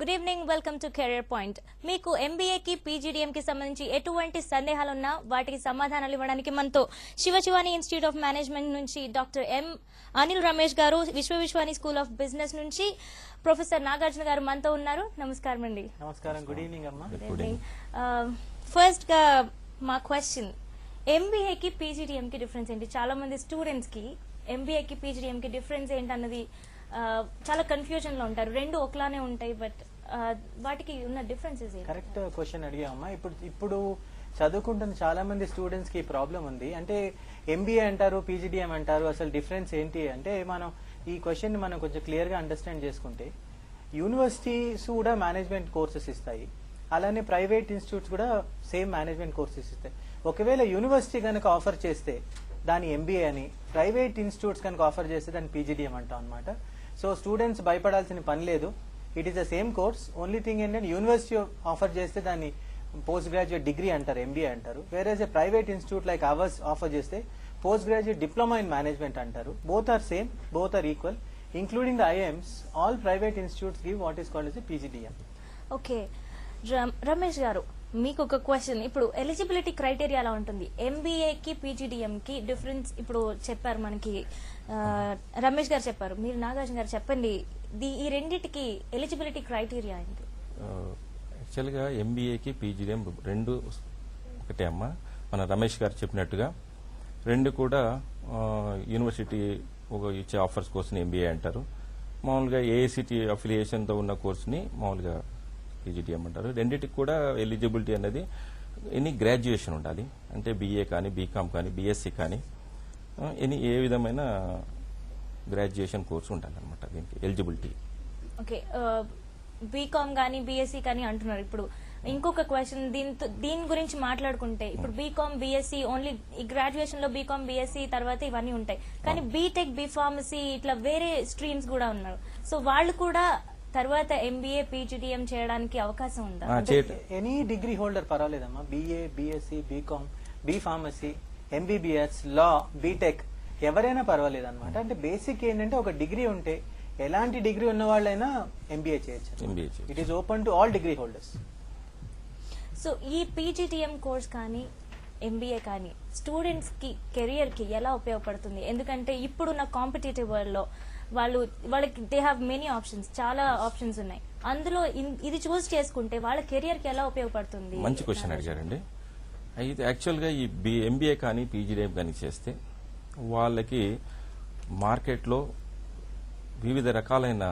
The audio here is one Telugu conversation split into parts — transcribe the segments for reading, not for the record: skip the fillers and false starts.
Good evening, welcome to career point. మీకు ఎంబీఏకి పీజీడీఎం కి సంబంధించి ఎటువంటి సందేహాలున్నా వాటికి సమాధానాలు ఇవ్వడానికి మనతో శివశివాని ఇన్స్టిట్యూట్ ఆఫ్ మేనేజ్మెంట్ నుంచి డాక్టర్ ఎం అనిల్ రమేష్ గారు, విశ్వవిశ్వాని స్కూల్ ఆఫ్ బిజినెస్ నుంచి ప్రొఫెసర్ నాగార్జున గారు మనతో ఉన్నారు. నమస్కారం అండి. నమస్కారం. గుడ్ ఈవినింగ్ అమ్మా. Good evening. ఫస్ట్ గా మా క్వశ్చన్, ఎంబీఏకి పీజీడీఎం కి డిఫరెన్స్ ఏంటి? చాలా మంది స్టూడెంట్స్ కి ఎంబీఏకి పీజీడీఎం కి డిఫరెన్స్ ఏంటన్నది చాలా కన్ఫ్యూజన్ లో ఉంటారు. రెండు ఒకలానే ఉంటాయి, బట్ వాటికి ఉన్న డిఫరెన్సెస్ ఏంటి? కరెక్ట్ క్వశ్చన్ అడిగామమ్మా. ఇప్పుడు చదువుకుంటున్న చాలా మంది స్టూడెంట్స్ కి ప్రాబ్లం ఉంది. అంటే ఎంబీఏ అంటారు, పీజీడీఎం అంటారు, అసలు డిఫరెన్స్ ఏంటి అంటే మనం ఈ క్వశ్చన్ ని మనం కొంచెం క్లియర్ గా అండర్స్టాండ్ చేసుకుంటే, యూనివర్సిటీస్ కూడా మేనేజ్మెంట్ కోర్సెస్ ఇస్తాయి, అలానే ప్రైవేట్ ఇన్స్టిట్యూట్స్ కూడా సేమ్ మేనేజ్మెంట్ కోర్సెస్ ఇస్తాయి. ఒకవేళ యూనివర్సిటీ కనుక ఆఫర్ చేస్తే దాని ఎంబీఏ అని, ప్రైవేట్ ఇన్స్టిట్యూట్స్ కనుక ఆఫర్ చేస్తే దాన్ని పీజీడీఎం అంటాం అనమాట. సో స్టూడెంట్స్ భయపడాల్సిన పని లేదు. It is the same course. Only thing ఏంటంటే యూనివర్సిటీ ఆఫర్ చేస్తే దాన్ని పోస్ట్ గ్రాడ్యుయేట్ డిగ్రీ అంటారు, ఎంబీఏ అంటారు. Whereas a private institute like ours offer చేస్తే post graduate diploma in management అంటారు. Both are same, both are equal, including the IIMs. All private institutes give what is called as PGDM. Okay Ramesh garu, మీకు ఒక క్వశ్చన్. ఇప్పుడు ఎలిజిబిలిటీ క్రైటీరియా ఎలా ఉంటుంది? ఎంబీఏకి పీజీడీఎం కి డిఫరెన్స్ ఇప్పుడు చెప్పారు మనకి, రమేష్ గారు చెప్పారు, మీరు నాగార్జున గారు చెప్పండి, ఈ రెండింటికి ఎలిజిబిలిటీ క్రైటీరియా ఏంటి? యాక్చువల్గా ఎంబీఏకి పీజీడీఎం రెండు ఒకటే అమ్మా. మన రమేష్ గారు చెప్పినట్టుగా రెండు కూడా యూనివర్సిటీ ఇచ్చే ఆఫర్స్ కోర్సుని ఎంబీఏ అంటారు. మామూలుగా ఏఐసిటి అఫిలియేషన్తో ఉన్న కోర్సుని మామూలుగా పీజీడీఎం అంటారు. రెండింటికి కూడా ఎలిజిబిలిటీ అనేది ఎనీ గ్రాడ్యుయేషన్ ఉండాలి. అంటే బీఏ కానీ, బీకామ్ కానీ, బీఎస్సీ కానీ, ఏ విధమైన గ్రాడ్యుయేషన్ కోర్సు ఉండాలన్నమాట దీనికి ఎలిజిబిలిటీ. ఓకే, బీకామ్ కానీ బీఎస్సీ కానీ అంటున్నారు. ఇప్పుడు ఇంకొక క్వశ్చన్ దీని గురించి మాట్లాడుకుంటే, ఇప్పుడు బీకామ్ బీఎస్సీ ఓన్లీ ఈ గ్రాడ్యుయేషన్ లో బీకామ్ బీఎస్సీ తర్వాత ఇవన్నీ ఉంటాయి, కానీ బీటెక్, బీఫార్మసీ ఇట్లా వేరే స్ట్రీమ్స్ కూడా ఉన్నారు. సో వాళ్ళు కూడా తర్వాత ఎంబీఏ పీజీడీఎం చేయడానికి అవకాశం ఉందా? ఎనీ డిగ్రీ హోల్డర్ పర్వాలేదమ్మా. BA, BSc, BCom, B Pharmacy, MBBS, law, BTech ఎవరైనా పర్వాలేదు అనమాట. అంటే బేసిక్ ఏంటంటే ఒక డిగ్రీ ఉంటే ఎలాంటి డిగ్రీ ఉన్న వాళ్ళైనా ఎంబీఏ చేయొచ్చు. It is open to all degree holders. So ఈ పీజీడీఎం కోర్స్ కానీ ఎంబీఏ కానీ స్టూడెంట్స్ కి కెరియర్ కి ఎలా ఉపయోగపడుతుంది? ఎందుకంటే ఇప్పుడున్న కాంపిటేటివ్ వరల్డ్ లో వాళ్ళకి దే హ్యావ్ మెనీ ఆప్షన్స్, చాలా ఆప్షన్స్ ఉన్నాయి. అందులో ఇది చూస్ చేసుకుంటే వాళ్ళ కెరియర్ కి ఎలా ఉపయోగపడుతుంది? మంచి క్వశ్చన్ అడిగారండి. అయితే యాక్చువల్గా ఈ ఎంబీఏ కానీ పీజీడీఎం కానీ చేస్తే వాళ్ళకి మార్కెట్లో వివిధ రకాలైన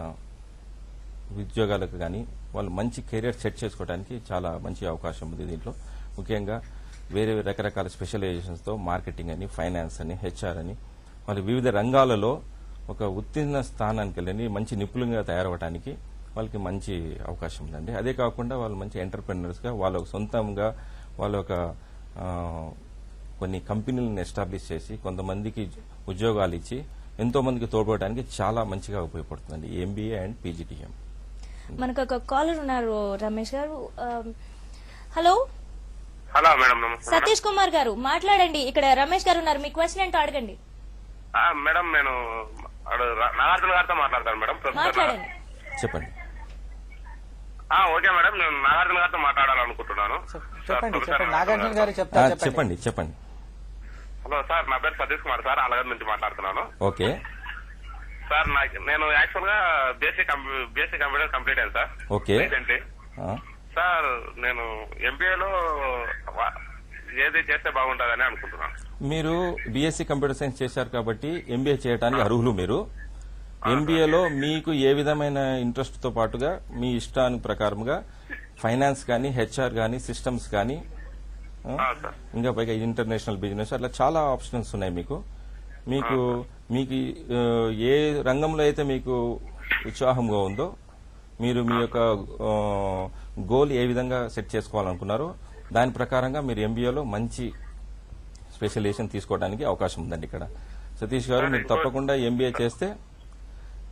ఉద్యోగాలకు కానీ వాళ్ళు మంచి కెరియర్ సెట్ చేసుకోవడానికి చాలా మంచి అవకాశం ఉంది దీంట్లో. ముఖ్యంగా వేరే రకరకాల స్పెషలైజేషన్స్తో మార్కెటింగ్ అని, ఫైనాన్స్ అని, హెచ్ఆర్ అని, వాళ్ళు వివిధ రంగాలలో ఒక ఉత్తీర్ణ స్థానానికి వెళ్ళి మంచి నిపుణులుగా తయారవడానికి వాళ్ళకి మంచి అవకాశం ఉందండి. అదే కాకుండా వాళ్ళు మంచి ఎంటర్ప్రెన్యూర్స్గా వాళ్ళ సొంతంగా వాళ్ళ ఒక కొన్ని కంపెనీలను ఎస్టాబ్లిష్ చేసి కొంతమందికి ఉద్యోగాలు ఇచ్చి ఎంతో మందికి తోడ్పడడానికి చాలా మంచిగా ఉపయోగపడుతుందండి ఎంబీఏ అండ్ పీజీడీఎం. మనకు ఒక కాలర్ ఉన్నారు, రమేష్ గారు. హలో. హలో మేడం, నమస్తే. సతీష్ కుమార్ గారు మాట్లాడండి. ఇక్కడ రమేష్ గారు ఉన్నారు, మీ క్వశ్చన్ ఏంటో అడగండి. మేడం, నేను నాగార్జున గారితో మాట్లాడతాను మేడం. మాట్లాడండి. చెప్పండి. ఓకే మేడం, నేను నాగార్జున గారితో మాట్లాడాలనుకుంటున్నాను. నాగార్జున గారు చెప్పండి. చెప్పండి. హలో సార్, నా పేరు సతీష్ కుమార్ సార్, అలగర్ నుంచి మాట్లాడుతున్నాను. ఓకే సార్, నేను యాక్చువల్ గా బేసిక్ కంప్యూటర్ కంప్లీట్ అయింది సార్. ఓకే. రీసెంట్లీ సార్, నేను ఎంబీఏలో ఏది చేస్తే బాగుంటుందని అనుకుంటున్నాను. మీరు బీఎస్సీ కంప్యూటర్ సైన్స్ చేశారు కాబట్టి ఎంబీఏ చేయడానికి అర్హులు. మీరు ఎంబీఏలో మీకు ఏ విధమైన ఇంట్రెస్ట్ తో పాటుగా మీ ఇష్టానికి ప్రకారంగా ఫైనాన్స్ కానీ, హెచ్ఆర్ కానీ, సిస్టమ్స్ కానీ, ఇంకా పైగా ఇంటర్నేషనల్ బిజినెస్, అట్లా చాలా ఆప్షన్స్ ఉన్నాయి మీకు. మీకు ఏ రంగంలో అయితే మీకు ఉత్సాహంగా ఉందో, మీరు మీ యొక్క గోల్ ఏ విధంగా సెట్ చేసుకోవాలనుకున్నారో దాని ప్రకారంగా మీరు ఎంబీఏలో మంచి స్పెషలైజేషన్ తీసుకోవడానికి అవకాశం ఉందండి. ఇక్కడ సతీష్ గారు, మీరు తప్పకుండా ఎంబీఏ చేస్తే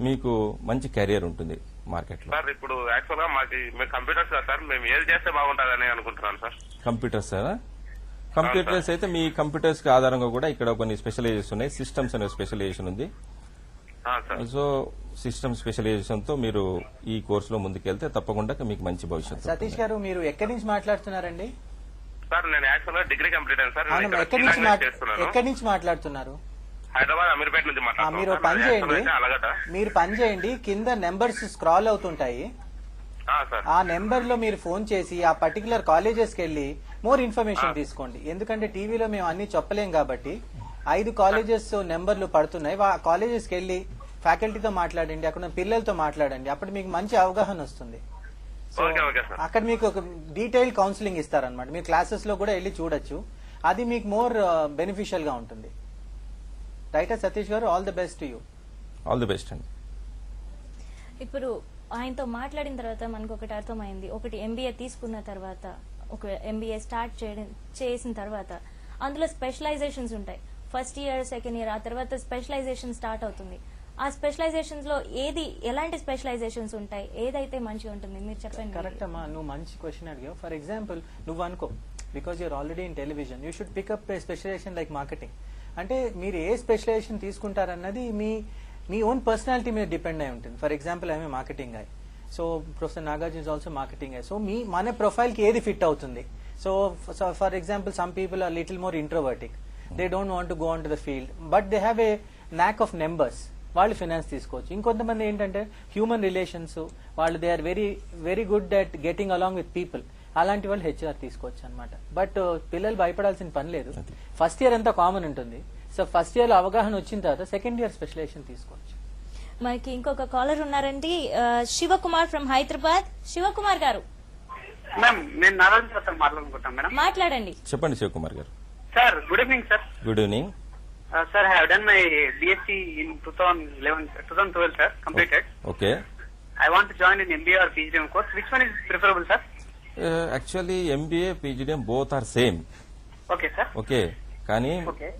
మీకు మంచి కెరియర్ ఉంటుంది మార్కెట్ లో. సార్, ఇప్పుడు యాక్చువల్ గా మాకు కంప్యూటర్స్ సార్, మేము ఏది చేస్తే బాగుంటుందని అనుకుంటున్నాను సార్. కంప్యూటర్స్ అయితే మీ కంప్యూటర్స్ కి ఆధారంగా కూడా ఇక్కడ కొన్ని స్పెషలైజేషన్ ఉన్నాయి. సిస్టమ్స్ అనే స్పెషలైజేషన్ ఉంది. సార్. సో సిస్టమ్ స్పెషలైజేషన్ తో మీరు ఈ కోర్సులో ముందుకెళ్తే తప్పకుండా మీకు మంచి భవిష్యత్తు సతీష్ గారు మీరు ఎక్కడి నుంచి మాట్లాడుతున్నారండి? సార్ నేను యాక్చువల్ గా డిగ్రీ కంప్లీట్ అయింది సార్. నేను అవును, ఇక్కడ ఎక్కడి నుంచి శ్రీలంక చేస్తున్నాను. ఎక్కడి నుంచి మాట్లాడుతున్నారు? హైదరాబాద్ అమీర్పేట నుంచి మీరు మాట్లాడుతున్నాను. పని చేయండి, అలాగట మీరు పని చేయండి, కింద నెంబర్స్ స్క్రాల్ అవుతుంటాయి. సార్. ఆ నెంబర్ లో మీరు ఫోన్ చేసి ఆ పర్టికులర్ కాలేజెస్ కి వెళ్ళి మోర్ ఇన్ఫర్మేషన్ తీసుకోండి. ఎందుకంటే టీవీలో మేము అన్ని చెప్పలేం కాబట్టి 5 కాలేజెస్ నెంబర్లు పడుతున్నాయి. ఆ కాలేజెస్ కి వెళ్ళి ఫ్యాకల్టీతో మాట్లాడండి, అక్కడ ఉన్న పిల్లలతో మాట్లాడండి. అప్పుడు మీకు మంచి అవగాహన వస్తుంది. So okay okay sir. అక్కడ మీకు ఒక డీటెయిల్ కౌన్సిలింగ్ ఇస్తారనమాట. మీరు క్లాసెస్ లో కూడా వెళ్ళి చూడొచ్చు. అది మీకు మోర్ బెనిఫిషియల్ గా ఉంటుంది. రైటా సతీష్ గారు? All the best to you. All the best అండి. ఇప్పుడు ఆయనతో మాట్లాడిన తర్వాత మనకు ఒకటి అర్థమైంది. ఒకటి ఎంబీఏ తీసుకున్న తర్వాత, ఒక ఎంబీఏ స్టార్ట్ చేసిన తర్వాత అందులో స్పెషలైజేషన్స్ ఉంటాయి. ఫస్ట్ ఇయర్, సెకండ్ ఇయర్, ఆ తర్వాత స్పెషలైజేషన్ స్టార్ట్ అవుతుంది. ఆ స్పెషలైజేషన్స్ లో ఎలాంటి స్పెషలైజేషన్స్ ఉంటాయి, ఏదైతే మంచిగా ఉంటుంది మీరు చెప్పండి. కరెక్ట్ అమ్మా, నువ్వు మంచి క్వశ్చన్ అడిగావు. ఫర్ ఎగ్జాంపుల్ నువ్వు అనుకో, because your already in television, you should pick up a specialisation like marketing. అంటే మీరు ఏ స్పెషలైజేషన్ తీసుకుంటారన్నది మీ ఓన్ పర్సనాలిటీ మీద డిపెండ్ అయి ఉంటుంది. For example I'm marketing I, so professor Nagarjuna is also marketing I. So మన ప్రొఫైల్ కి ఏది ఫిట్ అవుతుంది? So for example some people are little more introvertic, they don't want to go on to the field, but they have a NAC of numbers, వాళ్ళు ఫైనాన్స్ తీసుకోవచ్చు. ఇంకొంతమంది ఏంటంటే హ్యూమన్ రిలేషన్స్, వాళ్ళు they are very very good at getting along with people, అలాంటి వాళ్ళు హెచ్ఆర్ తీసుకోవచ్చు అనమాట. బట్ పిల్లలు భయపడాల్సిన పని లేదు. ఫస్ట్ ఇయర్ అంతా కామన్ ఉంటుంది. సో ఫస్ట్ ఇయర్ లో అవగాహన వచ్చిన తర్వాత సెకండ్ ఇయర్ స్పెషలైజేషన్ తీసుకోవచ్చు. మనకి ఇంకొక కాలర్ ఉన్నారండి, శివకుమార్ ఫ్రమ్ హైదరాబాద్. శివకుమార్ గారు మ్యామ్, నేను నారాయణ సార్ మాట్లాడుకుంటాను మేడం. మాట్లాడండి. చెప్పండి శివకుమార్ గారు. Sir good evening sir. Good evening. Sir I have done my BSc in 2012 sir, completed. Okay. I want to join in MBA or PGDM course. Which one is preferable, sir? Actually MBA PGDM both are same. Okay, sir. Okay, కానీ Okay.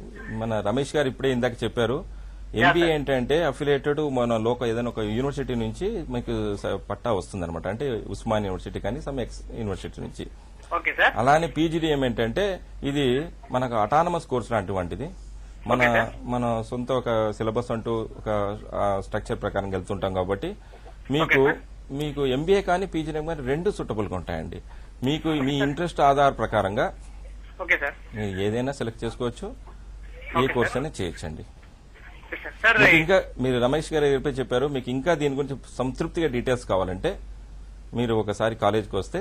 మన రమేష్ గారు ఇప్పుడే ఇందాక చెప్పారు, ఎంబీఏ ఏంటంటే అఫిలియేటెడ్ మన ఏదైనా ఒక యూనివర్సిటీ నుంచి మీకు పట్టా వస్తుంది అనమాట. అంటే ఉస్మాన్ యూనివర్సిటీ కానీ సమ్ ఎక్స్ యూనివర్సిటీ నుంచి. Okay, sir. అలానే పీజీడీఎం ఏంటంటే ఇది మనకు అటానమస్ కోర్స్ లాంటివంటిది. మన సొంత ఒక సిలబస్ అంటూ ఒక స్ట్రక్చర్ ప్రకారం వెళ్తుంటాం కాబట్టి మీకు ఎంబీఏ కానీ పీజీడీఎం కానీ రెండు సూటబుల్ గా ఉంటాయండి. మీకు మీ ఇంట్రెస్ట్ ఆధార్ ప్రకారంగా Okay, sir. మీరు ఏదైనా సెలెక్ట్ చేసుకోవచ్చు, ఏ కోర్స్ అయినా చేయొచ్చండి. Sir, మీకు ఇంకా మీరు రమేష్ గారు ఎప్పుడైతే చెప్పారు, మీకు ఇంకా దీని గురించి సంతృప్తిగా డీటెయిల్స్ కావాలంటే మీరు ఒకసారి కాలేజ్కి వస్తే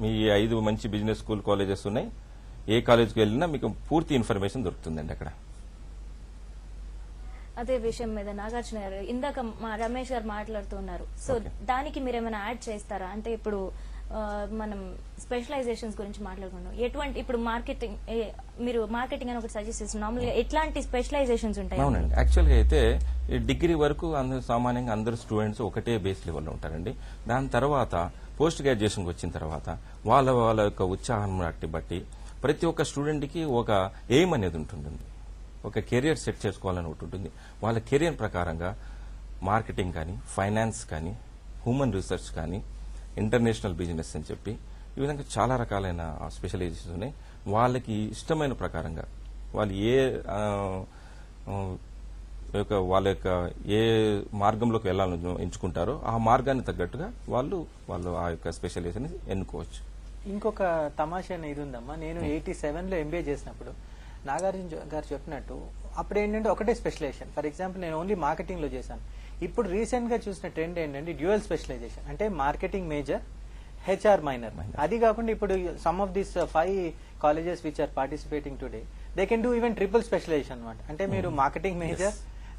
మీ 5 మంచి బిజినెస్ స్కూల్ కాలేజెస్ ఉన్నాయి. ఏ కాలేజ్కి వెళ్ళినా మీకు పూర్తి ఇన్ఫర్మేషన్ దొరుకుతుందండి అక్కడ. అదే విషయం మీద నాగార్జున గారు ఇందాక మా రమేష్ గారు మాట్లాడుతున్నారు. సో దానికి మీరు ఏమైనా యాడ్ చేస్తారా? అంటే ఇప్పుడు మనం స్పెషలైజేషన్స్ గురించి మాట్లాడుకున్నాం. ఎటువంటి ఇప్పుడు మార్కెటింగ్, మీరు మార్కెటింగ్ అని ఒకటి సజెస్ట్ చేస్తున్నారు. నార్మల్గా ఎట్లాంటి స్పెషలైజేషన్స్ ఉంటాయి? అవునండి, యాక్చువల్గా అయితే డిగ్రీ వరకు సామాన్యంగా అందరు స్టూడెంట్స్ ఒకటే బేస్ లెవెల్లో ఉంటారండి. దాని తర్వాత పోస్ట్ గ్రాడ్యుయేషన్కి వచ్చిన తర్వాత వాళ్ళ యొక్క ఉత్సాహం బట్టి ప్రతి ఒక్క స్టూడెంట్కి ఒక ఎయిమ్ అనేది ఉంటుంది, ఒక కెరియర్ సెట్ చేసుకోవాలని ఒకటి ఉంటుంది. వాళ్ళ కెరియర్ ప్రకారంగా మార్కెటింగ్ కానీ, ఫైనాన్స్ కానీ, హ్యూమన్ రీసెర్చ్ కానీ, ఇంటర్నేషనల్ బిజినెస్ అని చెప్పి ఈ విధంగా చాలా రకాలైన స్పెషలైజేషన్స్ ఉన్నాయి. వాళ్ళకి ఇష్టమైన ప్రకారంగా వాళ్ళు వాళ్ళ యొక్క ఏ మార్గంలోకి వెళ్ళాలని ఎంచుకుంటారో ఆ మార్గాన్ని తగ్గట్టుగా వాళ్ళు ఆ యొక్క స్పెషలైజేషన్ ఎన్నుకోవచ్చు. ఇంకొక తమాషా ఇది ఉందమ్మా. నేను 87లో ఎంబీఏ చేసినప్పుడు నాగార్జున గారు చెప్పినట్టు అప్పుడు ఏంటంటే ఒకటే స్పెషలైజేషన్. ఫర్ ఎగ్జాంపుల్ నేను ఓన్లీ మార్కెటింగ్ లో చేశాను. ఇప్పుడు రీసెంట్ గా చూసిన ట్రెండ్ ఏంటంటే డ్యూయల్ స్పెషలైజేషన్, అంటే మార్కెటింగ్ మేజర్, హెచ్ఆర్ మైనర్. అది కాకుండా ఇప్పుడు some of this 5 colleges which are participating today they can do even triple specialisation అనమాట. అంటే మీరు marketing major,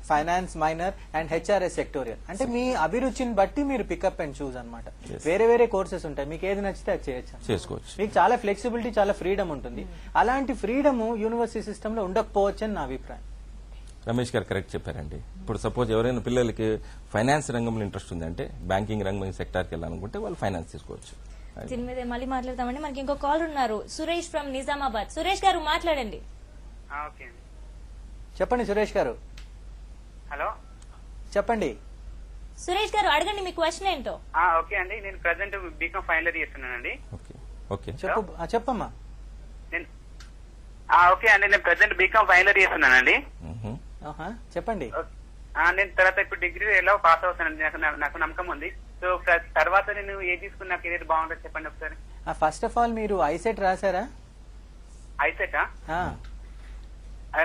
finance minor and HRs sectorial. అంటే మీ అభిరుచిని బట్టి మీరు పికప్ అండ్ చూస్ అనమాట. వేరే వేరే కోర్సెస్ ఉంటాయి, మీకు ఏది నచ్చితే అది చేసుకోవచ్చు. మీకు చాలా ఫ్లెక్సిబిలిటీ, చాలా ఫ్రీడమ్ ఉంటుంది. అలాంటి ఫ్రీడమ్ యూనివర్సిటీ సిస్టమ్ లో ఉండకపోవచ్చు అని నా అభిప్రాయం. రమేష్ గారు కరెక్ట్ చెప్పారండి. ఇప్పుడు సపోజ్ ఎవరైనా పిల్లలకి ఫైనాన్స్ రంగంలో ఇంట్రెస్ట్ ఉందంటే, బ్యాంకింగ్ రంగం సెక్టార్కి వెళ్ళాలనుకుంటే వాళ్ళు ఫైనాన్స్ తీసుకోవచ్చు. దీని మీద మళ్ళీ మాట్లాడతామండి. మనకి ఇంకో కాల్ ఉన్నారు, సురేష్ ఫ్రమ్ నిజామాబాద్. సురేష్ గారు మాట్లాడండి. okay. చెప్పండి సురేష్ గారు. హలో, చెప్పండి సురేష్ గారు, అడగండి మీ క్వశ్చన్ ఏంటో. ఓకే అండి, నేను ప్రజెంట్ బీకామ్ ఫైనల్ ఇయర్ చేస్తున్నానండి. ఓకే, చెప్పమ్మా. ఓకే అండి, నేను ప్రజెంట్ బీకామ్ ఫైనల్ ఇయర్ చేస్తున్నానండి. చెప్పండి. నేను తర్వాత ఇప్పుడు డిగ్రీ ఎలా పాస్ అవుతానండి, నాకు నమ్మకం ఉంది. సో తర్వాత నేను ఏది తీసుకుని నాకు ఏది బాగుంటుంది చెప్పండి ఒకసారి. ఫస్ట్ ఆఫ్ ఆల్ మీరు ఐసెట్ రాశారా? ఐసెటా?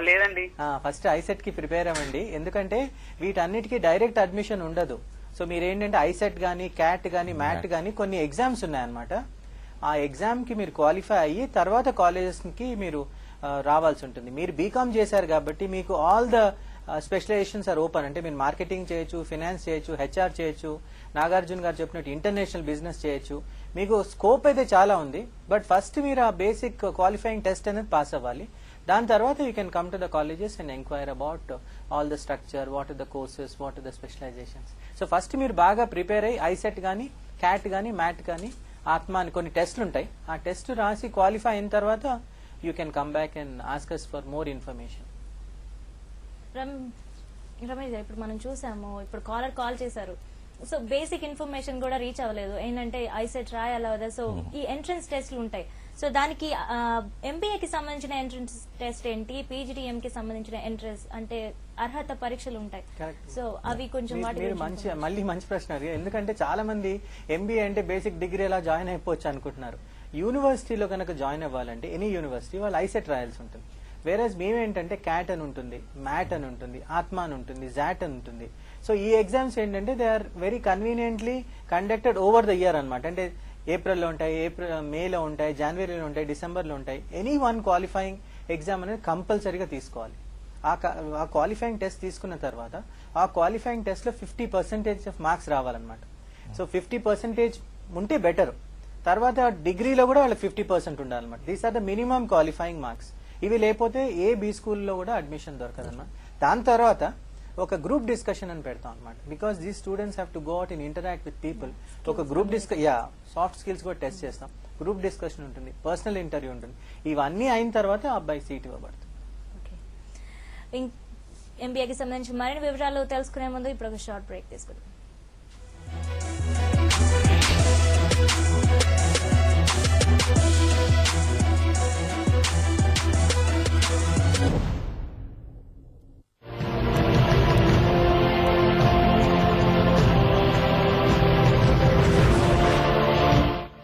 లేదండి. ఫస్ట్ ఐసెట్ కి ప్రిపేర్ అవ్వండి, ఎందుకంటే వీటన్నిటికీ డైరెక్ట్ అడ్మిషన్ ఉండదు. సో మీరు ఏంటంటే ఐసెట్ గానీ, క్యాట్ గానీ, మ్యాట్ గానీ కొన్ని ఎగ్జామ్స్ ఉన్నాయన్నమాట. ఆ ఎగ్జామ్ కి మీరు క్వాలిఫై అయ్యి తర్వాత కాలేజెస్ కి మీరు రావాల్సి ఉంటుంది. మీరు బీకామ్ చేశారు కాబట్టి మీకు all the specialisations are open. అంటే మీరు మార్కెటింగ్ చేయొచ్చు, ఫైనాన్స్ చేయొచ్చు, హెచ్ఆర్ చేయొచ్చు, నాగార్జున గారు చెప్పినట్టు ఇంటర్నేషనల్ బిజినెస్ చేయొచ్చు. మీకు స్కోప్ అయితే చాలా ఉంది. బట్ ఫస్ట్ మీరు ఆ బేసిక్ క్వాలిఫైయింగ్ టెస్ట్ అనేది పాస్ అవ్వాలి. దాని తర్వాత you can come to the colleges and enquire about all the structure, what are the courses, what are the specialisations. So first మీరు బాగా ప్రిపేర్ అయ్యి ఐసెట్ గానీ, క్యాట్ గానీ, మ్యాట్ గానీ, ఆత్మ అని కొన్ని టెస్ట్లు ఉంటాయి. ఆ టెస్ట్ రాసి క్వాలిఫై అయిన తర్వాత you can come back and ask us for more information. Ramesh గారు, ఇప్పుడు మనం చూసాము, ఇప్పుడు కాల్ చేశారు. సో బేసిక్ ఇన్ఫర్మేషన్ కూడా రీచ్ అవ్వలేదు. ఏంటంటే ఐసెట్ రాయాలా కదా. సో ఈ ఎంట్రన్స్ టెస్ట్లు ఉంటాయి. సో దానికి ఎంబీఏకి సంబంధించిన ఎంట్రన్స్ టెస్ట్ ఏంటి, పీజీడీఎం కి సంబంధించిన ఎంట్రన్స్ అంటే అర్హత పరీక్షలు ఉంటాయి. సో అవి కొంచెం మీరు మళ్ళీ మంచి ప్రశ్న అడిగారు. ఎందుకంటే చాలా మంది ఎంబీఏ అంటే బేసిక్ డిగ్రీ ఎలా జాయిన్ అయిపోవచ్చు అనుకుంటున్నారు. యూనివర్సిటీలో కనుక జాయిన్ అవ్వాలంటే ఎనీ యూనివర్సిటీ వాళ్ళు ఐసెట్ రాయాల్సి ఉంటుంది. వేరేజ్ మేమేంటంటే క్యాట్ అని ఉంటుంది, మ్యాట్ అని ఉంటుంది, ఆత్మ అని ఉంటుంది, జాట్ అని ఉంటుంది. సో ఈ ఎగ్జామ్స్ ఏంటంటే they are very conveniently conducted over the year అనమాట. అంటే ఏప్రిల్లో ఉంటాయి, మేలో ఉంటాయి, జనవరిలో ఉంటాయి, డిసెంబర్లో ఉంటాయి. ఎనీ వన్ క్వాలిఫైయింగ్ ఎగ్జామ్ అనేది కంపల్సరీగా తీసుకోవాలి. ఆ క్వాలిఫైయింగ్ టెస్ట్ తీసుకున్న తర్వాత ఆ క్వాలిఫైయింగ్ టెస్ట్ లో 50% ఆఫ్ మార్క్స్ రావాలన్నమాట. సో 50% ఉంటే బెటర్. తర్వాత డిగ్రీలో కూడా వాళ్ళకి 50% ఉండాలన్నమాట. These are the minimum qualifying marks. ఇవి లేకపోతే ఏ బి స్కూల్లో కూడా అడ్మిషన్ దొరకదన్నమాట. దాని తర్వాత ఒక గ్రూప్ డిస్కషన్ అని పెడతాం అనమాట. Because these students have to go out and interact with people. ఒక గ్రూప్ సాఫ్ట్ స్కిల్స్ కూడా టెస్ట్ చేస్తాం. గ్రూప్ డిస్కషన్ ఉంటుంది, పర్సనల్ ఇంటర్వ్యూ ఉంటుంది. ఇవన్నీ అయిన తర్వాత అబ్బాయి సీట్ ఇవ్వబడుతుంది. ఎంబీఏకి సంబంధించి మరిన్ని వివరాలు తెలుసుకునే ముందు ఇప్పుడు ఒక షార్ట్ బ్రేక్ తీసుకుందాం.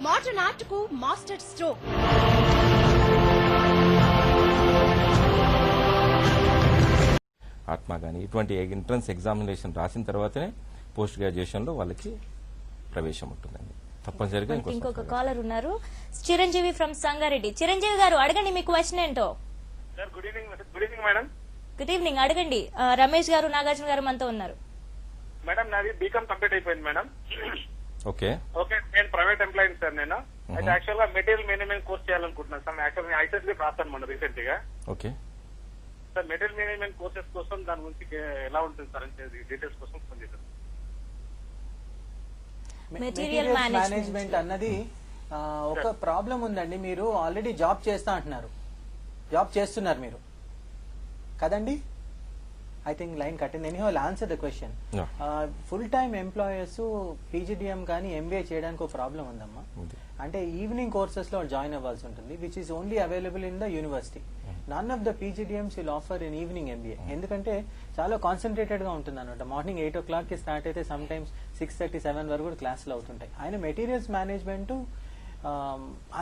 మోడర్న్ ఆర్ట్ కు మాస్టర్ స్ట్రోక్. ఆత్మ కానీ ఇటువంటి ఎంట్రన్స్ ఎగ్జామినేషన్ రాసిన తర్వాతనే పోస్ట్ గ్రాడ్యుయేషన్ లో వాళ్ళకి ప్రవేశం ఉంటుందండి. తప్పనిసరిగా ఇంకొక కాలర్ ఉన్నారు, చిరంజీవి ఫ్రమ్ సంగారెడ్డి. చిరంజీవి గారు అడగండి, మీ క్వశ్చన్ ఏంటో. Good evening madam. Good evening, అడగండి. రమేష్ గారు, నాగార్జున గారు మనతో ఉన్నారు. మేడం నాది బీకామ్ కంప్లీట్ అయిపోయింది మేడం. ఓకే, నేను ప్రైవేట్ ఎంప్లాయీ సార్. నేను అయితే యాక్చువల్ గా మెటీరియల్ మేనేజ్మెంట్ కోర్స్ చేయాలనుకుంటున్నాను సార్. యాక్చువల్ గా ఐసెట్ రాస్తాను మొన్న రీసెంట్ గా. Okay sir material management courses కోసం దాని గురించి ఎలా ఉంటుంది సార్ అంటే డీటెయిల్స్ కోసం ఫోన్ చేశాను. మెటీరియల్ మేనేజ్మెంట్ అన్నది ఒక ప్రాబ్లం ఉందండి. మీరు ఆల్రెడీ జాబ్ చేస్తా అంటున్నారు, జాబ్ చేస్తున్నారు మీరు కదండి? ఐ థింక్ లైన్ కట్టింది. Anyhow I'll answer the question. Full time employers PGDM కానీ ఎంబీఏ చేయడానికి ఒక ప్రాబ్లం ఉందమ్మా. అంటే ఈవినింగ్ కోర్సెస్ లో జాయిన్ అవ్వాల్సి ఉంటుంది, which is only available in the university. None of the PGDMs will offer in evening MBA. ఎందుకంటే చాలా కాన్సన్ట్రేటెడ్ గా ఉంటుంది అనమాట. మార్నింగ్ 8 o'clock కి స్టార్ట్ అయితే సమ్ టైమ్స్ 6:30, 7 వరకు కూడా క్లాసులు అవుతుంటాయి. ఆయన మెటీరియల్స్ మేనేజ్మెంట్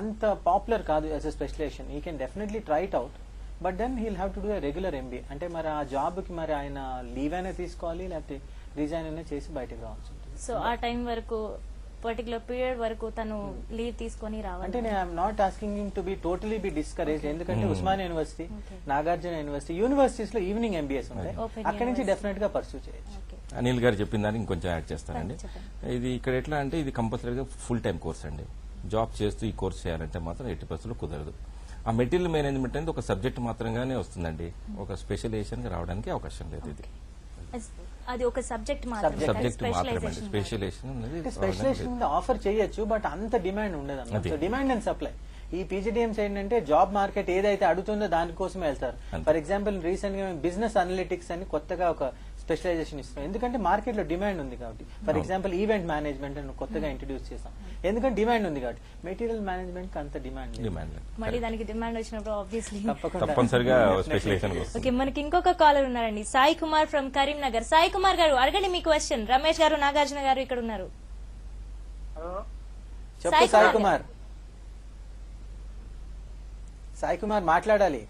అంత పాపులర్ కాదు as a specialisation. He can definitely try it out, but then he'll have to do regular MBA. అంటే మరి ఆ జాబ్ కి మరి ఆయన లీవ్ అయినా తీసుకోవాలి, లేకపోతే రిజైన్ అయినా చేసి బయటకు రావాల్సి ఉంటుంది. సో ఆ టైం వరకు పర్టికులర్ పీరియడ్ వరకు తను లీవ్ తీసుకొని రావాలి. అంటే నేను I'm not asking him to be totally be discouraged. ఎందుకంటే Osmania university, Nagarjuna university, universities లో ఈవినింగ్ ఎంబీఎస్ ఉంటాయి. అక్కడి నుంచి డెఫినెట్ గా పర్సూ చేయొచ్చు. అనిల్ గారు చెప్పిన దానికి ఇంకొంచెం యాడ్ చేస్తానండి. ఇది ఇక్కడ ఎట్లా అంటే ఇది కంపల్సరీగా ఫుల్ టైం కోర్స్ అండి. జాబ్ చేస్తూ ఈ కోర్స్ చేయాలంటే మాత్రం 80% కుదరదు. ఆ మెటీరియల్ మేనేజ్మెంట్ అనేది ఒక సబ్జెక్ట్ మాత్రంగానే వస్తుందండి. ఒక స్పెషలైజేషన్ రావడానికి అవకాశం లేదు. ఇది అది ఒక సబ్జెక్ట్ సబ్జెక్ట్ మాత్రమే. స్పెషలైజేషన్ స్పెషలైజేషన్ ఆఫర్ చేయొచ్చు, బట్ అంత డిమాండ్ ఉండదు అన్నమాట. Demand and supply. ఈ పీజీడీఎంస్ ఏంటంటే జాబ్ మార్కెట్ ఏదైతే అడుగుతుందో దానికోసమే వెళ్తారు. ఫర్ ఎగ్జాంపుల్ రీసెంట్ గా బిజినెస్ అనలిటిక్స్ అని కొత్తగా ఒక స్పెషలైజేషన్ ఇస్తున్నాం, ఎందుకంటే మార్కెట్ లో డిమాండ్ ఉంది కాబట్టి. ఫర్ ఎగ్జాంపుల్ ఈవెంట్ మేనేజ్మెంట్ అని కొత్తగా ఇంట్రడ్యూస్ చేసాం, ఎందుకంటే డిమాండ్ ఉంది కాబట్టి. మెటీరియల్ మేనేజ్మెంట్ కి అంత డిమాండ్ లేదు. డిమాండ్ మళ్ళీ దానికి డిమాండ్ వచ్చినప్పుడు ఆబ్వియస్లీ తప్పనిసరిగా స్పెషలైజేషన్ ఓకే. మనకి ఇంకొక కాలర్ ఉన్నారండి, సాయి కుమార్ ఫ్రమ్ కరీంనగర్. సాయి కుమార్ గారు అడగండి మీ క్వశ్చన్. రమేష్ గారు, నాగార్జున గారు ఇక్కడ ఉన్నారు. చెప్పు సాయి కుమార్. సాయి కుమార్ మాట్లాడాలి.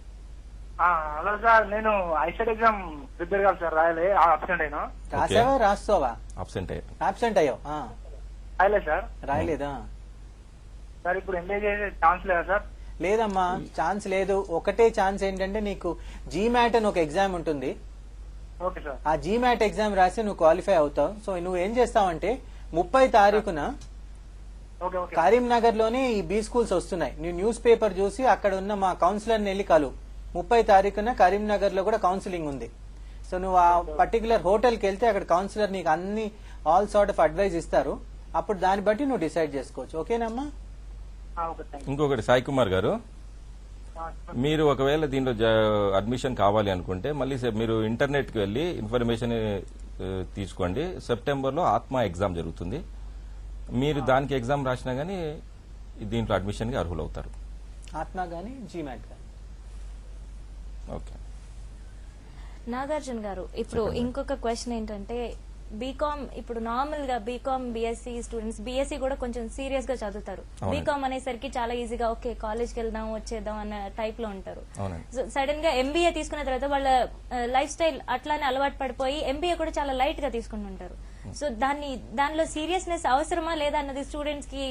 హలో సార్, నేను ఐసెట్ ఎగ్జామ్ ప్రిపేర్ కాదు సార్, రాయలే, అబ్సెంట్ అయినా. రాసావా రాస్తావా? అబ్సెంట్ అయ్యారు. అబ్సెంట్ అయ్యావు. రాయలే సార్. రాయలేదా? సార్ ఇప్పుడు ఎంబీఏ చేసే ఛాన్స్ లేదా సార్? లేదమ్మా, ఛాన్స్ లేదు. ఒకటే ఛాన్స్ ఏంటంటే నీకు జీమాట్ అని ఒక ఎగ్జామ్ ఉంటుంది. Okay sir. ఆ జీమాట్ ఎగ్జామ్ రాసి నువ్వు క్వాలిఫై అవుతావు. సో నువ్వు ఏం చేస్తావంటే 30 తారీఖున ఓకే ఓకే కరీంనగర్ లోనే ఈ బీ స్కూల్స్ వస్తున్నాయి. నువ్వు న్యూస్ పేపర్ చూసి అక్కడ ఉన్న మా కౌన్సిలర్ వెళ్ళి కలు. 30 తారీఖున కరీంనగర్ లో కూడా కౌన్సిలింగ్ ఉంది. సో నువ్వు ఆ పర్టికులర్ హోటల్ కి వెళ్తే అక్కడ కౌన్సిలర్ నీకు అన్ని ఆల్ సార్ట్ ఆఫ్ అడ్వైజ్ ఇస్తారు. అప్పుడు దాన్ని బట్టి నువ్వు డిసైడ్ చేసుకోవచ్చు. ఓకేనమ్మా? ఓకే థ్యాంక్ ఇంకొకటి సాయి కుమార్ గారు, యూ. మీరు ఒకవేళ దీంట్లో అడ్మిషన్ కావాలి అనుకుంటే మళ్ళీ మీరు ఇంటర్నెట్ కి వెళ్లి ఇన్ఫర్మేషన్ తీసుకోండి. సెప్టెంబర్ లో ఆత్మ ఎగ్జామ్ జరుగుతుంది. మీరు దానికి ఎగ్జామ్ రాసినా గానీ దీంట్లో అడ్మిషన్ కి అర్హులవుతారు. ఆత్మ గానీ జీమాట్ గానీ. ఓకే. నాగార్జున గారు, ఇప్పుడు ఇంకొక క్వశ్చన్ ఏంటంటే, బీకామ్ ఇప్పుడు నార్మల్ గా బీకామ్ బీఎస్సీ స్టూడెంట్స్ బీఎస్సీ కూడా కొంచెం సీరియస్ గా చదువుతారు. బీకామ్ అనేసరికి చాలా ఈజీగా ఓకే కాలేజ్కి వెళ్దాం వచ్చేద్దాం అన్న టైప్ లో ఉంటారు. సడన్ గా ఎంబీఏ తీసుకున్న తర్వాత వాళ్ళ లైఫ్ స్టైల్ అట్లానే అలవాటు పడిపోయి ఎంబీఏ కూడా చాలా లైట్ గా తీసుకుంటుంటారు. సో దానిలో సీరియస్నెస్ అవసరమా లేదా అన్నది స్టూడెంట్స్ కి,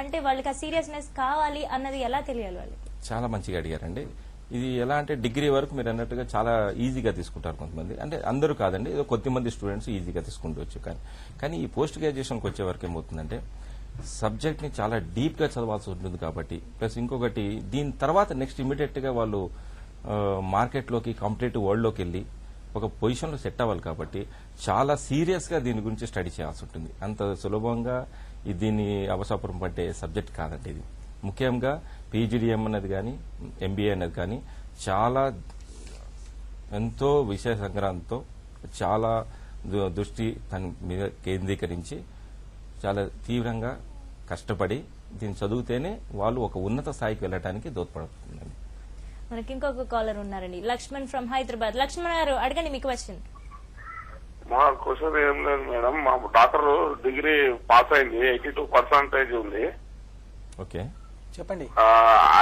అంటే వాళ్ళకి ఆ సీరియస్నెస్ కావాలి అన్నది ఎలా తెలియాలి వాళ్ళకి? చాలా మంచిగా అడిగారండి. ఇది ఎలా అంటే డిగ్రీ వరకు మీరు అన్నట్టుగా చాలా ఈజీగా తీసుకుంటారు కొంతమంది, అంటే అందరూ కాదండి, ఏదో కొద్దిమంది స్టూడెంట్స్ ఈజీగా తీసుకుంటూ కానీ ఈ పోస్ట్ గ్రాడ్యుయేషన్కి వచ్చే వరకు ఏమవుతుందంటే సబ్జెక్ట్ ని చాలా డీప్ గా చదవాల్సి ఉంటుంది. కాబట్టి ప్లస్ ఇంకొకటి దీని తర్వాత నెక్స్ట్ ఇమీడియట్ గా వాళ్ళు మార్కెట్ లోకి కాంపిటేటివ్ వరల్డ్ లోకి వెళ్లి ఒక పొజిషన్ లో సెట్ అవ్వాలి. కాబట్టి చాలా సీరియస్ గా దీని గురించి స్టడీ చేయాల్సి ఉంటుంది. అంత సులభంగా దీన్ని అవసరం పట్టే సబ్జెక్ట్ కాదండి ఇది. ముఖ్యంగా పీజీడీఎం అనేది కానీ ఎంబీఏ అనేది కానీ చాలా ఎంతో విషయ సంగ్రహంతో చాలా దృష్టి దాని మీద కేంద్రీకరించి చాలా తీవ్రంగా కష్టపడి దీన్ని చదివితేనే వాళ్ళు ఒక ఉన్నత స్థాయికి వెళ్ళడానికి దోహదపడుతుందండి. మనకి ఇంకొక కాలర్ ఉన్నారండి, లక్ష్మణ్ ఫ్రమ్ హైదరాబాద్. లక్ష్మణ్ గారు అడగండి మీ క్వశ్చన్. మా క్వశ్చన్ ఏం లేదు మేడం, మా డాక్టర్ డిగ్రీ పాస్ అయింది, 82% ఉంది. ఓకే, చెప్పండి.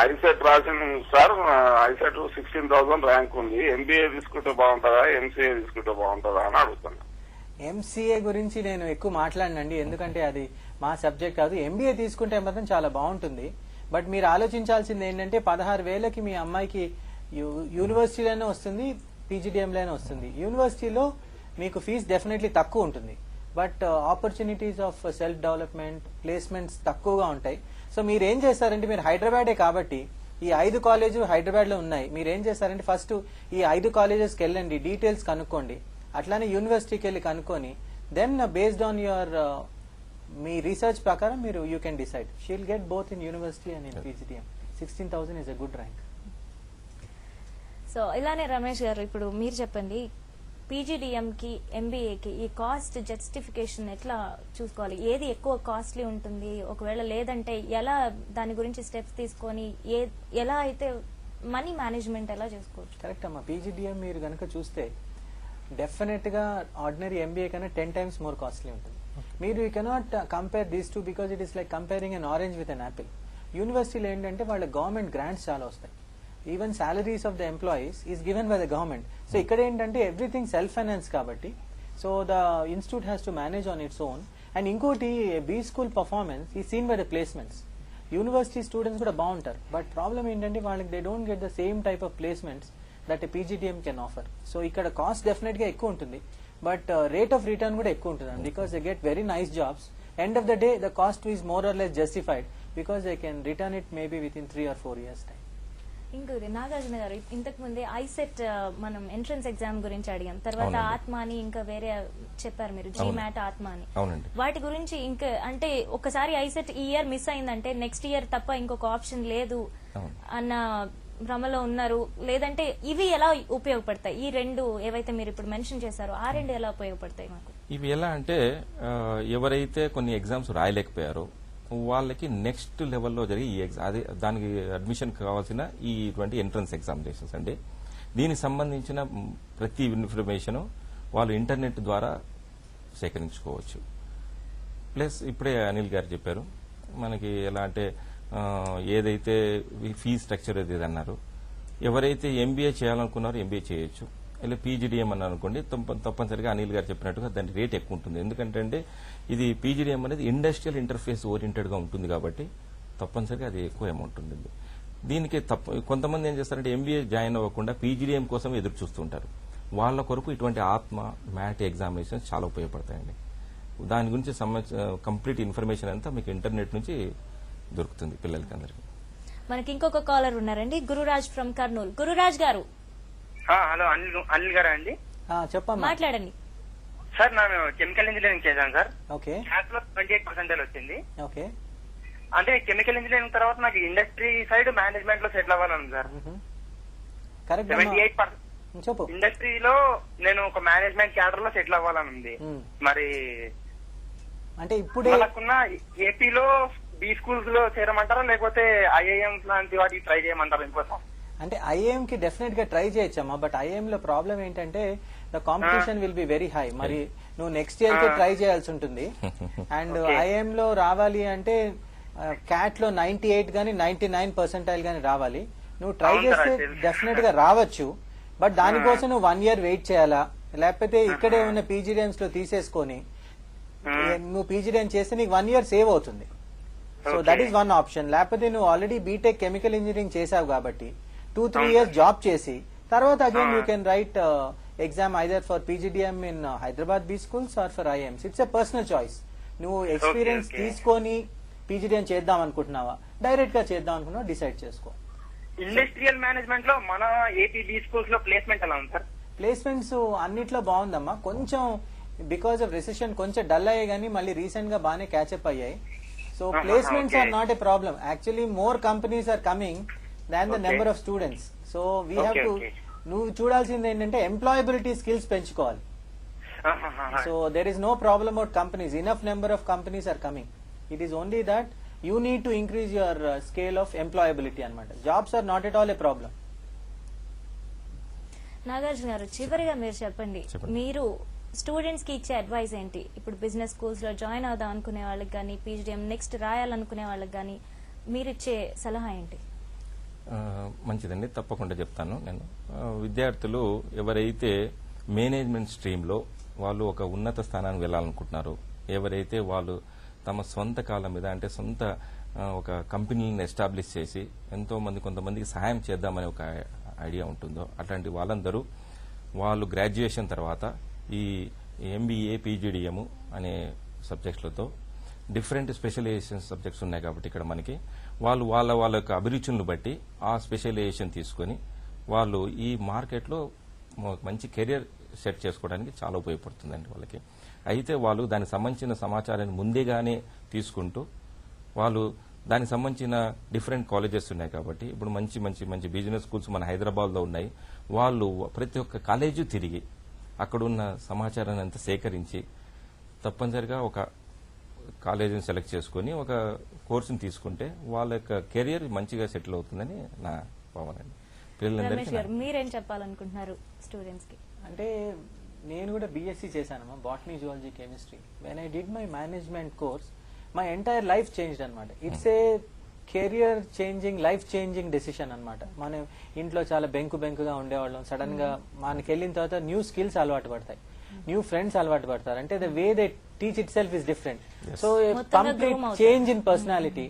ఐసెట్ రాసిన సార్, ఐసెట్ 16,000 ర్యాంక్ ఉంది. ఎంబీఏ తీసుకుంటే బాగుంటుందా, ఎంసీఏ తీసుకుంటే బాగుంటుందా అని అడుగుతాను. ఎంసీఏ గురించి నేను ఎక్కువ మాట్లాడనండి, ఎందుకంటే అది మా సబ్జెక్ట్ కాదు. ఎంబీఏ తీసుకుంటే మాత్రం చాలా బాగుంటుంది. బట్ మీరు ఆలోచించాల్సింది ఏంటంటే 16,000కి మీ అమ్మాయికి యూనివర్సిటీలోనే వస్తుంది, పీజీడీఎంలోనే వస్తుంది. యూనివర్సిటీలో మీకు ఫీజు డెఫినెట్లీ తక్కువ ఉంటుంది, but opportunities of self development placements తక్కువగా ఉంటాయి. సో మీరు ఏం చేస్తారంటే, మీరు హైదరాబాదే కాబట్టి ఈ 5 కాలేజీలు హైదరాబాద్ లో ఉన్నాయి. మీరు ఏం చేస్తారంటే ఫస్ట్ ఈ 5 కాలేజెస్కి వెళ్ళండి, డీటెయిల్స్ కనుక్కోండి. అట్లానే యూనివర్సిటీకి వెళ్ళి కనుక్కొని దెన్ బేస్డ్ ఆన్ యువర్ మీ రీసెర్చ్ ప్రకారం మీరు you can decide. She'll get both in university and in PGDM. 16,000 is a good rank. So ఇలానే రమేష్ గారు, ఇప్పుడు మీరు చెప్పండి, పీజీడీఎం కి ఎంబీఏకి ఈ కాస్ట్ జస్టిఫికేషన్ ఎట్లా చూసుకోవాలి? ఏది ఎక్కువ కాస్ట్లీ ఉంటుంది, ఒకవేళ లేదంటే ఎలా దాని గురించి స్టెప్స్ తీసుకొని ఎలా అయితే మనీ మేనేజ్మెంట్ ఎలా చేసుకోవచ్చు? కరెక్ట్ అమ్మా. పీజీడీఎం మీరు కనుక చూస్తే డెఫినెట్ గా ఆర్డినరీ ఎంబీఏ కన్నా 10 times మోర్ కాస్ట్లీ ఉంటుంది. మీరు you cannot compare these two because it is like comparing an orange with an apple. యూనివర్సిటీలో ఏంటంటే వాళ్ళ గవర్నమెంట్ గ్రాంట్స్ చాలా వస్తాయి. Even salaries of the employees is given by the government. So ఇక్కడ ఏంటంటే ఎవ్రీథింగ్ సెల్ఫ్ ఫైనాన్స్ కాబట్టి so the institute has to manage on its own. And ఇంకోటి B school performance is seen by the placements. University students కూడా బాగుంటారు, బట్ ప్రాబ్లమ్ ఏంటంటే వాళ్ళకి they don't get the same type of placements that PGDM can offer. So ఇక్కడ కాస్ట్ డెఫినెట్ గా ఎక్కువ ఉంటుంది, బట్ రేట్ ఆఫ్ రిటర్న్ కూడా ఎక్కువ ఉంటుంది, because they get very nice jobs. End of the day the cost is more or less justified because they can return it maybe with in 3 or 4 years time. ఇంకొకటి నాగార్జున గారు, ఇంతకు ముందే ఐసెట్ మనం ఎంట్రన్స్ ఎగ్జామ్ గురించి అడిగాం, తర్వాత ఆత్మ అని ఇంకా వేరే చెప్పారు మీరు, జీమాట్ ఆత్మ అని. వాటి గురించి ఇంకా అంటే ఒకసారి ఐసెట్ ఈ ఇయర్ మిస్ అయిందంటే నెక్స్ట్ ఇయర్ తప్ప ఇంకొక ఆప్షన్ లేదు అన్న భ్రమలో ఉన్నారు, లేదంటే ఇవి ఎలా ఉపయోగపడతాయి? ఈ రెండు ఏవైతే మీరు ఇప్పుడు మెన్షన్ చేశారో ఆ రెండు ఎలా ఉపయోగపడతాయి మాకు? ఇవి ఎలా అంటే ఎవరైతే కొన్ని ఎగ్జామ్స్ రాయలేకపోయారో వాళ్ళకి నెక్స్ట్ లెవెల్లో జరిగే ఈ ఎగ్జామ్ అదే దానికి అడ్మిషన్ కావాల్సిన ఈ ఇటువంటి ఎంట్రన్స్ ఎగ్జామినేషన్స్ అండి. దీనికి సంబంధించిన ప్రతి ఇన్ఫర్మేషన్ వాళ్ళు ఇంటర్నెట్ ద్వారా సేకరించుకోవచ్చు. ప్లస్ ఇప్పుడే అనిల్ గారు చెప్పారు మనకి ఎలా అంటే ఏదైతే ఫీ స్ట్రక్చర్ ఏది అన్నారు, ఎవరైతే ఎంబీఏ చేయాలనుకున్నారో ఎంబీఏ చేయొచ్చు. ఇలా పీజీడీఎం అని అనుకోండి, తప్పనిసరిగా అనిల్ గారు చెప్పినట్టుగా దాని రేట్ ఎక్కువ ఉంటుంది. ఎందుకంటే ఇది పీజీడీఎం అనేది ఇండస్ట్రియల్ ఇంటర్ఫేస్ ఓరియంటెడ్ గా ఉంటుంది కాబట్టి తప్పనిసరిగా అది ఎక్కువ అమౌంట్ ఉంటుంది. దీనికి కొంతమంది ఏం చేస్తారంటే ఎంబీఏ జాయిన్ అవ్వకుండా పీజీడీఎం కోసం ఎదురు చూస్తుంటారు. వాళ్ళ కొరకు ఇటువంటి ఆత్మ మ్యాట్ ఎగ్జామినేషన్స్ చాలా ఉపయోగపడతాయండి. దాని గురించి కంప్లీట్ ఇన్ఫర్మేషన్ అంతా మీకు ఇంటర్నెట్ నుంచి దొరుకుతుంది పిల్లలకి అందరికి. మనకి ఇంకొక కాలర్ ఉన్నారండి, గురురాజ్ ఫ్రమ్ కర్నూలు. గురురాజ్ గారు. హలో, అనిల్ గారా అండి? చెప్పమ్మా. మాట్లాడండి సార్. నేను కెమికల్ ఇంజనీరింగ్ చేశాను సార్. ఓకే. మ్యాథ్స్ లో 28% వచ్చింది. ఓకే. అంటే కెమికల్ ఇంజనీరింగ్ తర్వాత నాకు ఇండస్ట్రీ సైడ్ మేనేజ్మెంట్ లో సెటిల్ అవ్వాలని సార్. కరెక్ట్. 78% చెప్పు. ఇండస్ట్రీలో నేను ఒక మేనేజ్మెంట్ క్యాడర్ లో సెటిల్ అవ్వాలని ఉంది. మరి అంటే ఇప్పుడే మనకున్న ఏపీలో బీ స్కూల్స్ లో చేరమంటారా, లేకపోతే ఐఐఎం లాంటి వాటికి ట్రై చేయమంటారా ఇంకోసం? అంటే ఐఏఎం కి డెఫినెట్ గా ట్రై చేయొచ్చమ్మా. బట్ ఐఏఎం లో ప్రాబ్లం ఏంటంటే the competition will be very high. మరి నువ్వు నెక్స్ట్ ఇయర్ కి ట్రై చేయాల్సి ఉంటుంది. అండ్ ఐఏఎం లో రావాలి అంటే క్యాట్ లో 98 గానీ 99% గానీ రావాలి. నువ్వు ట్రై చేస్తే డెఫినెట్ గా రావచ్చు. బట్ దానికోసం నువ్వు 1 year వెయిట్ చేయాలా, లేకపోతే ఇక్కడే ఉన్న పీజీడీఎంస్ లో తీసేసుకొని నువ్వు పీజీడీఎం చేస్తే నీకు 1 year సేవ్ అవుతుంది. So that is one option. లేకపోతే నువ్వు ఆల్రెడీ బీటెక్ కెమికల్ ఇంజనీరింగ్ చేసావు కాబట్టి 2-3 years జాబ్ చేసి తర్వాత again you can write exam either for PGDM in Hyderabad B schools or for IIMs. It's a personal choice. నువ్వు ఎక్స్పీరియన్స్ తీసుకొని పీజీడీఎం చేద్దాం అనుకుంటున్నావా, డైరెక్ట్ గా చేద్దాం అనుకున్నావా, డిసైడ్ చేసుకో. ఇండస్ట్రియల్ మేనేజ్మెంట్ లో మన ఏపీ బీ స్కూల్స్ లో ప్లేస్మెంట్ ఎలా ఉంది సార్? ప్లేస్మెంట్స్ అన్నిట్లో బాగుందమ్మా. కొంచెం బికాస్ ఆఫ్ రిసెషన్ కొంచెం డల్ అయ్యాయి కానీ మళ్ళీ రీసెంట్ గా బాగానే క్యాచ్అప్ అయ్యాయి. So placements are not a problem. Actually more companies are coming than the number of students. So we have to నువ్వు చూడాల్సింది ఏంటంటే ఎంప్లాయబిలిటీ స్కిల్స్ పెంచుకోవాలి. So there is no problem about companies. Enough number of companies are coming. It is only that you need to increase your scale of employability అనమాట. Jobs are not at all a problem. Nagarjuna garu, చివరిగా మీరు చెప్పండి, మీరు స్టూడెంట్స్ కి ఇచ్చే అడ్వైస్ ఏంటి? ఇప్పుడు బిజినెస్ స్కూల్స్ లో జాయిన్ అవుదాం అనుకునే వాళ్ళకి కానీ, పీజీడీఎం నెక్స్ట్ రాయాలనుకునే వాళ్ళకి కానీ మీరు ఇచ్చే సలహా ఏంటి? మంచిదండి, తప్పకుండా చెప్తాను. నేను విద్యార్థులు ఎవరైతే మేనేజ్మెంట్ స్ట్రీమ్లో వాళ్ళు ఒక ఉన్నత స్థానానికి వెళ్ళాలనుకుంటున్నారో, ఎవరైతే వాళ్ళు తమ సొంత కాలం మీద అంటే సొంత ఒక కంపెనీని ఎస్టాబ్లిష్ చేసి కొంతమందికి సహాయం చేద్దామనే ఒక ఐడియా ఉంటుందో అట్లాంటి వాళ్ళందరూ వాళ్ళు గ్రాడ్యుయేషన్ తర్వాత ఈ ఎంబీఏ పీజీడీఎం అనే సబ్జెక్టులతో డిఫరెంట్ స్పెషలైజేషన్ సబ్జెక్ట్స్ ఉన్నాయి కాబట్టి ఇక్కడ మనకి వాళ్ళ యొక్క అభిరుచులను బట్టి ఆ స్పెషలైజేషన్ తీసుకొని వాళ్ళు ఈ మార్కెట్లో మంచి కెరియర్ సెట్ చేసుకోవడానికి చాలా ఉపయోగపడుతుందండి వాళ్ళకి. అయితే వాళ్ళు దానికి సంబంధించిన సమాచారాన్ని ముందేగానే తీసుకుంటూ వాళ్ళు దానికి సంబంధించిన డిఫరెంట్ కాలేజెస్ ఉన్నాయి కాబట్టి ఇప్పుడు మంచి మంచి మంచి బిజినెస్ స్కూల్స్ మన హైదరాబాద్లో ఉన్నాయి. వాళ్ళు ప్రతి ఒక్క కాలేజీ తిరిగి అక్కడున్న సమాచారాన్ని అంతా సేకరించి తప్పనిసరిగా ఒక కాలేజీని సెలెక్ట్ చేసుకుని ఒక కోర్సును తీసుకుంటే వాళ్ళ యొక్క కెరియర్ మంచిగా సెటిల్ అవుతుందని నా భావన అండి. పిల్లలందరికీ మీరేం చెప్పాలనుకుంటున్నారు స్టూడెంట్స్ కి? అంటే నేను కూడా బీఎస్సీ చేశానమ్మా, botany, zoology, chemistry. When I did my management course my entire life changed అనమాట. It's a career changing, life changing decision అనమాట. మనం ఇంట్లో చాలా బెంకుగా ఉండేవాళ్ళం, సడన్ గా మనకి వెళ్ళిన తర్వాత న్యూ స్కిల్స్ అలవాటు పడతాయి, న్యూ ఫ్రెండ్స్ అలవాటు పడతారు. అంటే the way they teach it self is different. So complete change in personality.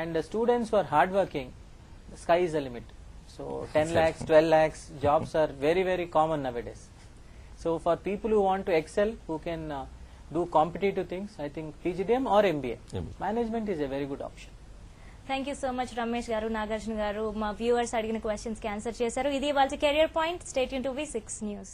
And students are hard working, sky is the limit. So 10 lakhs, 12 lakhs jobs are very, very common nowadays. So for people who want to excel, who can do competitive things, I think PGDM or MBA. Management is a very good option. Thank you so much Ramesh గారు, నాగార్జున గారు. మా వ్యూవర్స్ అడిగిన క్వశ్చన్స్ కి ఆన్సర్ చేశారు. ఇది వాళ్ళ career point. Stay tune to V6 news.